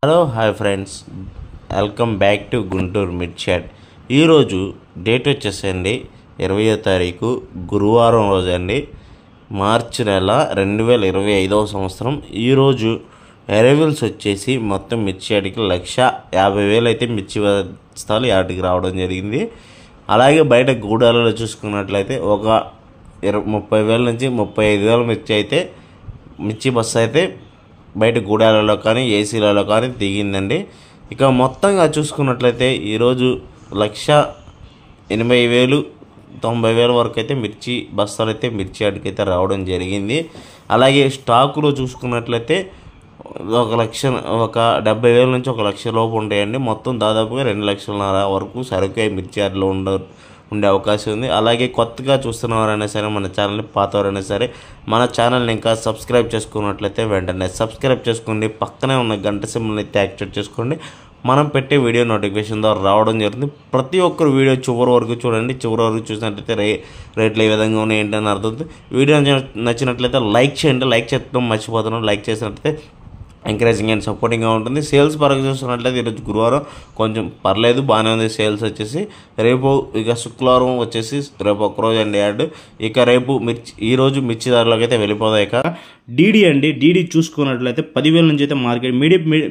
Hello hi friends, welcome back to Guntur mid chat. ఈరోజు date వచ్చేసండి 20వ తారీఖు గురువారం రోజు అండి, మార్చి నెల 2025వ సంవత్సరం. ఈరోజు అరైవల్స్ వచ్చేసి మొత్తం మిర్చి యార్డ్కి 1,50,000 అయితే మిర్చి బస్తాలు యార్డ్కి రావడం జరిగింది. అలాగే బయట గూడాలలో చూసుకున్నట్లయితే ఒక 30,000 నుంచి 35,000 మిర్చి బస్సు అయితే బయట గూడాలలో కానీ ఏసీలలో కానీ దిగిందండి. ఇక మొత్తంగా చూసుకున్నట్లయితే ఈరోజు 1,80,000 90,000 వరకు అయితే మిర్చి బస్తాలు అయితే మిర్చి యార్డ్కి అయితే రావడం జరిగింది. అలాగే స్టాకులో చూసుకున్నట్లయితే ఒక 70,000 నుంచి 1,00,000 లోపు ఉంటాయండి. మొత్తం దాదాపుగా 2,50,000 వరకు సరుకు మిర్చి యార్డ్లో ఉండే అవకాశం ఉంది. అలాగే కొత్తగా చూస్తున్నవారైనా సరే మన ఛానల్ని, పాతవారైనా సరే మన ఛానల్ని ఇంకా సబ్స్క్రైబ్ చేసుకున్నట్లయితే వెంటనే సబ్స్క్రైబ్ చేసుకోండి. పక్కనే ఉన్న గంట సింబల్ని అయితే యాక్టివేట్ చేసుకోండి. మనం పెట్టే వీడియో నోటిఫికేషన్ ద్వారా రావడం జరుగుతుంది. ప్రతి ఒక్కరు వీడియో చివరి వరకు చూడండి. చివరి వరకు చూసినట్లయితే రేట్లు ఏ విధంగా ఉన్నాయి ఏంటని అర్థమవుతుంది. వీడియో నచ్చినట్లయితే లైక్ చేయండి. లైక్ చేయడం మర్చిపోతున్నాం. లైక్ చేసినట్లయితే ఎంకరేజింగ్ అండ్ సపోర్టింగ్గా ఉంటుంది. సేల్స్ పరంగా చూస్తున్నట్లయితే ఈరోజు గురువారం కొంచెం పర్లేదు, బాగానే ఉంది సేల్స్ వచ్చేసి. రేపు ఇక శుక్రవారం వచ్చేసి రేపు ఒక్కరోజు అండి యాడ్. ఇక రేపు ఈరోజు మిర్చి ధరలోకి అయితే వెళ్ళిపోతాయి. ఇక డీడీ చూసుకున్నట్లయితే 10,000 నుంచి అయితే మార్కెట్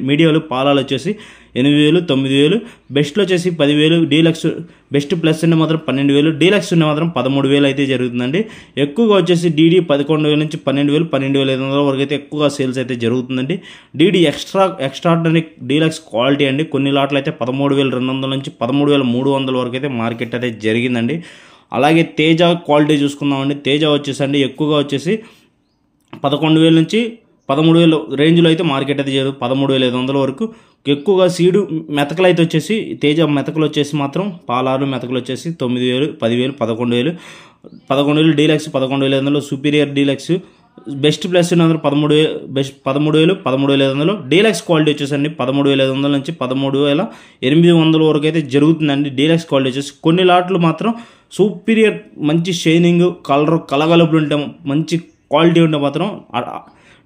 మీడియాలు పాలాలు వచ్చేసి 8,000 9,000, బెస్ట్లో వచ్చేసి 10,000, డీలక్స్ బెస్ట్ ప్లస్ ఉండే మాత్రం 12,000, డీలక్స్ ఉండే మాత్రం 13,000 అయితే జరుగుతుందండి. ఎక్కువగా వచ్చేసి డీడీ 11,000 నుంచి 12,000 12,500 వరకు అయితే ఎక్కువగా సేల్స్ అయితే జరుగుతుందండి. డీడీ ఎక్స్ట్రాడినరీ డీలక్స్ క్వాలిటీ అండి. కొన్ని లాట్లు అయితే 13,200 నుంచి 13,300 వరకు అయితే మార్కెట్ అయితే జరిగిందండి. అలాగే తేజ క్వాలిటీ చూసుకుందామండి. తేజ వచ్చేసండి ఎక్కువగా వచ్చేసి 11,000 నుంచి 13,000 రేంజ్లో అయితే మార్కెట్ అయితే జరుగుతుంది. 13,500 వరకు ఎక్కువగా సీడు మెతకలు అయితే వచ్చేసి తేజ మెతకలు వచ్చేసి మాత్రం పాలారు మెతకలు వచ్చేసి 9,000 10,000 11,000 deluxe 11,500, superior deluxe best plus 13,000 best 13,000 13,500, deluxe quality వచ్చేసండి 13,500 నుంచి 13,800 వరకు అయితే జరుగుతుందండి. డీలక్స్ క్వాలిటీ వచ్చేసి కొన్ని లాట్లు మాత్రం సుపీరియర్ మంచి షైనింగ్ కలగలుపులు ఉంటే మంచి క్వాలిటీ ఉంటే మాత్రం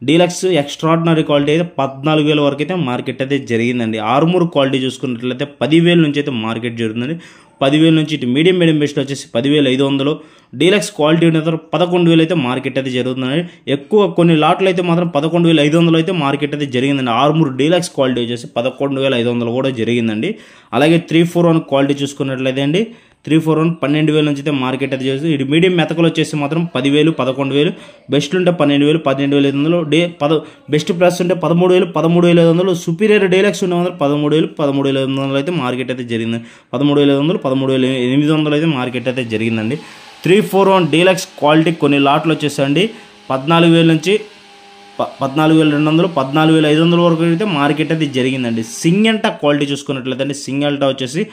డీలక్స్ ఎక్స్ట్రాడినరీ క్వాలిటీ అయితే 14,000 వరకు అయితే మార్కెట్ అయితే జరిగిందండి. ఆర్మూర్ క్వాలిటీ చూసుకున్నట్లయితే 10,000 నుంచి అయితే మార్కెట్ జరుగుతుంది. 10,000 నుంచి ఇటు మీడియం బెస్ట్ వచ్చేసి 10,500, డీలక్స్ క్వాలిటీ ఉన్న 11,000 అయితే మార్కెట్ అయితే జరుగుతుందండి. ఎక్కువ కొన్ని లాట్లు అయితే మాత్రం 11,500 అయితే మార్కెట్ అయితే జరిగిందండి. ఆర్మూర్ డీలక్స్ క్వాలిటీ వచ్చేసి 11,500 కూడా జరిగిందండి. అలాగే 341 క్వాలిటీ చూసుకున్నట్లయితే అండి 341 12,000 నుంచి అయితే మార్కెట్ అయితే చేస్తుంది. ఇది మీడియం మెతకలు వచ్చేసి మాత్రం 10,000 11,000, బెస్ట్ ఉంటే 12,000 12,500, బెస్ట్ ప్లస్ ఉంటే 13,000 13,500, సుపీరియర్ డీలక్స్ ఉంటే మాత్రం 13,000 13,500 అయితే మార్కెట్ అయితే జరిగింది. 13,500 13,800 అయితే మార్కెట్ అయితే జరిగిందండి. 341 డీలక్స్ క్వాలిటీ కొన్ని లాట్లు వచ్చేసండి 14,000 నుంచి 14,200 14,500 వరకు అయితే మార్కెట్ అయితే జరిగిందండి. సింగల్టా క్వాలిటీ చూసుకున్నట్లయితే అండి సింగల్టా వచ్చేసి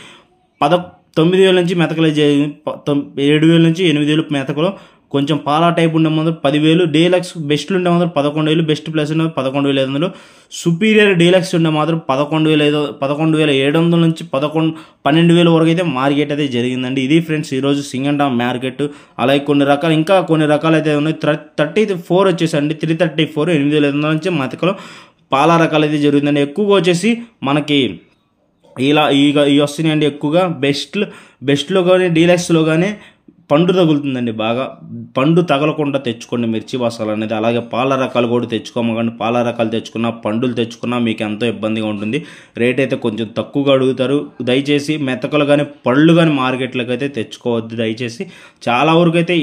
9,000 నుంచి మెతకలు 7,000 నుంచి 8,000 మెతకలు, కొంచెం పాలా టైప్ ఉండే మాత్రం 10,000, డీలక్స్ బెస్ట్లు ఉండే మాత్రం 11,000, బెస్ట్ ప్లస్ ఉండే 11,500, సుపీరియర్ డీలక్స్ ఉండే మాత్రం 11,700 నుంచి 12,000 వరకు అయితే మార్కెట్ అయితే జరిగిందండి. ఇది ఫ్రెండ్స్ ఈరోజు సింగంటా మార్కెట్. అలాగే ఇంకా కొన్ని రకాలు అయితే ఉన్నాయి. 34 వచ్చేసండి 334 8,500 నుంచి మెతకలు పాలా రకాలు అయితే జరుగుతుందండి. ఎక్కువగా వచ్చేసి మనకి ఇలా ఈ వస్తున్నాయండి. ఎక్కువగా బెస్ట్లో కానీ డీలక్స్లో కానీ పండు తగులుతుందండి. బాగా పండు తగలకుండా తెచ్చుకోండి మిర్చి బస్తాలు అనేది. అలాగే పాల రకాలు కూడా తెచ్చుకోమకండి. పాల రకాలు తెచ్చుకున్నా పండులు తెచ్చుకున్నా మీకు ఎంతో ఇబ్బందిగా ఉంటుంది. రేట్ అయితే కొంచెం తక్కువగా అడుగుతారు. దయచేసి మెతకలు కానీ పళ్ళు కానీ మార్కెట్లోకి అయితే తెచ్చుకోవద్దు దయచేసి. చాలా వరకు అయితే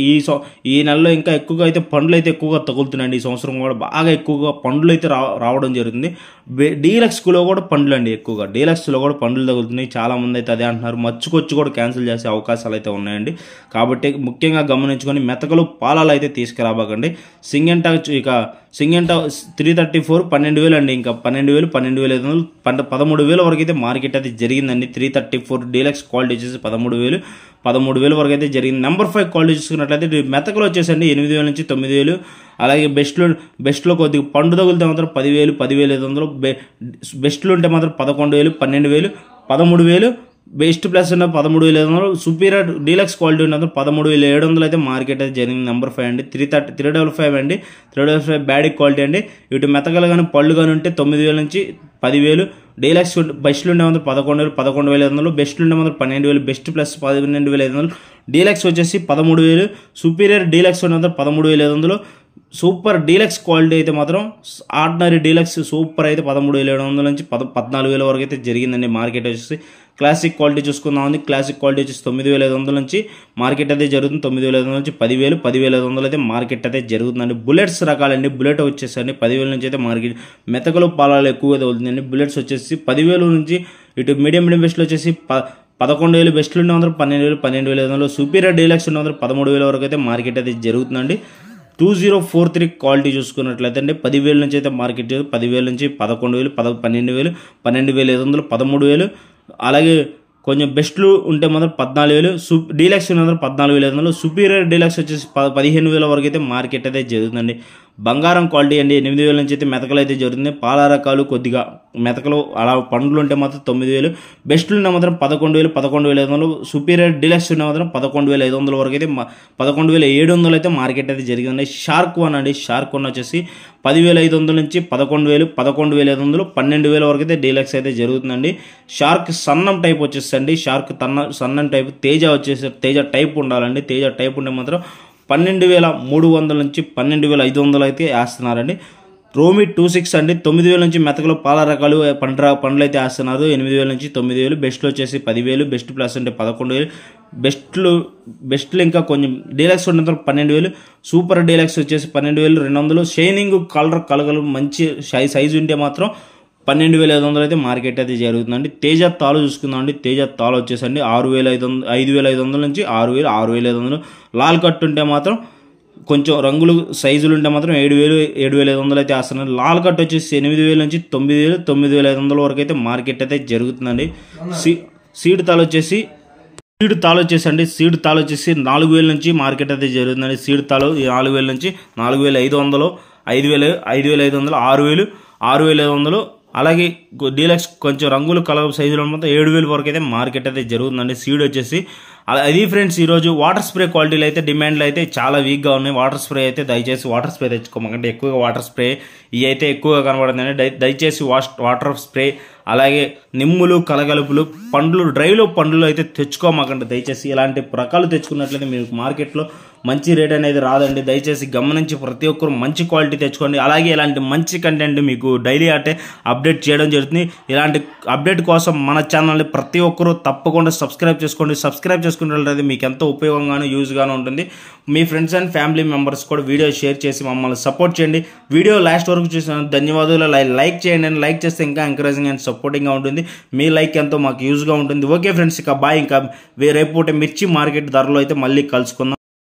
ఈ నెలలో ఇంకా ఎక్కువగా అయితే పండ్లు అయితే ఎక్కువగా తగులుతున్నాయండి. ఈ సంవత్సరం కూడా బాగా ఎక్కువగా పండ్లు అయితే రావడం జరుగుతుంది. డీలక్స్లో కూడా పండ్లు అండి, ఎక్కువగా డీలక్స్లో కూడా పండ్లు తగులుతున్నాయి. చాలామంది అయితే అదే అంటున్నారు. మచ్చుకొచ్చి కూడా క్యాన్సిల్ చేసే అవకాశాలు అయితే ఉన్నాయండి. కాబట్టి ముఖ్యంగా గమనించుకొని మెతకలు పాలాలు అయితే తీసుకురాబకండి. సింగంటా 334 12,000 అండి. ఇంకా 12,000 12,500 13,000 వరకు అయితే మార్కెట్ అయితే జరిగిందండి. 334 డీలక్స్ క్వాలిటీ వచ్చేసి 13,000 వరకు అయితే జరిగింది. నెంబర్ 5 క్వాలిటీ చూసుకున్నట్లయితే మెతకలు వచ్చేసండి 8,000 నుంచి 9,000. అలాగే బెస్ట్లో కొద్దిగా పండు తగులితే మాత్రం 10,000 10,500, బెస్ట్లు ఉంటే మాత్రం 11,000 12,000 13,000 బెస్ట్ ప్లస్ ఉన్న 13,500, సుపీరియర్ డీలక్స్ క్వాలిటీ ఉన్న 13,700 అయితే మార్కెట్ అయితే జరిగింది. నెంబర్ 5 అండి. 355 అండి. 355 బ్యాడ్ క్వాలిటీ అండి. ఇటు మెతకలు కానీ పళ్ళు కానీ ఉంటే 9,000 నుంచి 10,000. డీలక్స్ బెస్ట్లు ఉండే 11,000, 11,500, బెస్ట్లు ఉండే 12,000, బెస్ట్ ప్లస్ 12,500, డీలక్స్ వచ్చేసి 13,000, సుపీరియర్ డీలక్స్ ఉండే 13,500. సూపర్ డీలక్స్ క్వాలిటీ అయితే మాత్రం ఆర్డినరీ డీలక్స్ సూపర్ అయితే 13,700 నుంచి 14,000 వరకు అయితే జరిగిందండి మార్కెట్ వచ్చేసి. క్లాసిక్ క్వాలిటీ చూసుకుందామండి. క్లాసిక్ క్వాలిటీ వచ్చేసి 9,500 నుంచి మార్కెట్ అయితే జరుగుతుంది. 9,500 నుంచి 10,000, 10,500 అయితే మార్కెట్ అయితే జరుగుతుందండి. బుల్లెట్స్ రకాలండి. బుల్లెట్ వచ్చేసండి 10,000 నుంచి అయితే మార్కెట్. మెతకలు పాలాలు ఎక్కువగా తగులుతుందండి. బుల్లెట్స్ వచ్చేసి 10,000 నుంచి ఇటు మీడియం బెస్ట్లు వచ్చేసి 11,000, బెస్ట్లు ఉండే 12,000, 12,500, సుపీరియర్ డీలక్స్ ఉండే 13,000 వరకు అయితే మార్కెట్ అయితే జరుగుతుందండి. 2043 క్వాలిటీ చూసుకున్నట్లయితే అండి 10,000 నుంచి అయితే మార్కెట్ 10,000 నుంచి 11,000, 12,000, 12,500, 13,000. అలాగే కొంచెం బెస్ట్లు ఉంటే మాత్రం 14,000, డీలక్స్ ఉన్న 14,500, సుపీరియర్ డీలక్స్ వచ్చేసి 15,000 వరకు అయితే మార్కెట్ అయితే జరుగుతుందండి. బంగారం క్వాలిటీ అండి 8,000 నుంచి అయితే మెతకలు అయితే జరుగుతుంది. పాల రకాలు కొద్దిగా మెతకలు అలా పండ్లు ఉంటే మాత్రం 9,000, బెస్ట్లు ఉన్న మాత్రం 11,000, 11,500, సుపీరియర్ డీలక్స్ ఉన్న మాత్రం 11,500 వరకు అయితే 11,700 అయితే మార్కెట్ అయితే జరిగిందండి. షార్క్ వన్ అండి. షార్క్ వన్ వచ్చేసి 10,500 నుంచి 11,000, 11,500, 12,000 వరకు అయితే డీలక్స్ అయితే జరుగుతుందండి. షార్క్ సన్నం టైప్ వచ్చేసండి. షార్క్ సన్నం టైప్. తేజ వచ్చేసి తేజ టైప్ ఉండాలండి. తేజ టైప్ ఉంటే మాత్రం 12,300 నుంచి 12,500 అయితే వేస్తున్నారండి. రోమి 26 అండి. 9,000 నుంచి మెతకలు పాల రకాలు పండ్లు అయితే వేస్తున్నారు. 8,000 నుంచి 9,000, బెస్ట్లు వచ్చేసి 10,000, బెస్ట్ ప్లస్ అంటే 11,000, బెస్ట్లు ఇంకా కొంచెం డీలక్స్ ఉన్న 12,000, సూపర్ డీలక్స్ వచ్చేసి 12,200, షైనింగ్ కలగలు మంచి సైజు ఉంటే మాత్రం 12,500 అయితే మార్కెట్ అయితే జరుగుతుందండి. తేజ తాలు చూసుకుందాం అండి. తేజ తాలు వచ్చేసండి 5,500 నుంచి 6,000, 6,500. లాల్ కట్ ఉంటే మాత్రం కొంచెం రంగులు సైజులు ఉంటే మాత్రం 7,000, 7,500 అయితే వేస్తున్నారు. లాల్ కట్ వచ్చేసి 8,000 నుంచి 9,000, 9,500 వరకు అయితే మార్కెట్ అయితే జరుగుతుందండి. సీడ్ తాలు వచ్చేసి అండి. సీడ్ తాలు వచ్చేసి 4,000 నుంచి మార్కెట్ అయితే జరుగుతుందండి. సీడ్ తాలు 4,000 నుంచి 4,500, 5,500, 6,000, 6,500. అలాగే డీలక్స్ కొంచెం రంగులు కలర్ సైజులో మొత్తం 7,000 వరకు అయితే మార్కెట్ అయితే జరుగుతుందండి. సీడ్ వచ్చేసి అది ఫ్రెండ్స్. ఈరోజు వాటర్ స్ప్రే క్వాలిటీలు అయితే డిమాండ్లు అయితే చాలా వీక్గా ఉన్నాయి. వాటర్ స్ప్రే అయితే దయచేసి వాటర్ స్ప్రే తెచ్చుకోమంటే ఎక్కువగా వాటర్ స్ప్రే ఇవి అయితే ఎక్కువగా కనబడుతుందండి. దయచేసి వాటర్ స్ప్రే అలాగే నిమ్ములు కలగలుపులు పండ్లు డ్రైలో పండ్లు అయితే తెచ్చుకోమాకండి దయచేసి. ఇలాంటి రకాలు తెచ్చుకున్నట్లయితే మీకు మార్కెట్లో మంచి రేట్ అనేది రాదండి. దయచేసి గమనించి ప్రతి ఒక్కరు మంచి క్వాలిటీ తెచ్చుకోండి. అలాగే ఇలాంటి మంచి కంటెంట్ మీకు డైలీ అంటే అప్డేట్ చేయడం జరుగుతుంది. ఇలాంటి అప్డేట్ కోసం మన ఛానల్ని ప్రతి ఒక్కరూ తప్పకుండా సబ్స్క్రైబ్ చేసుకోండి. సబ్స్క్రైబ్ చేసుకున్నట్లయితే మీకు ఎంతో ఉపయోగంగాను యూజ్గాను ఉంటుంది. మీ ఫ్రెండ్స్ అండ్ ఫ్యామిలీ మెంబర్స్ కూడా వీడియో షేర్ చేసి మమ్మల్ని సపోర్ట్ చేయండి. వీడియో లాస్ట్ వరకు చూసిన ధన్యవాదాలు. లైక్ చేయండి. లైక్ చేస్తే ఇంకా ఎంకరేజింగ్ అండ్ సపోర్టింగ్గా ఉంటుంది. మీ లైక్ ఎంతో మాకు యూజ్గా ఉంటుంది. ఓకే ఫ్రెండ్స్, ఇక బాయ్. ఇంకా రేపు పూట మిర్చి మార్కెట్ ధరలో అయితే మళ్ళీ కలుసుకుందాం.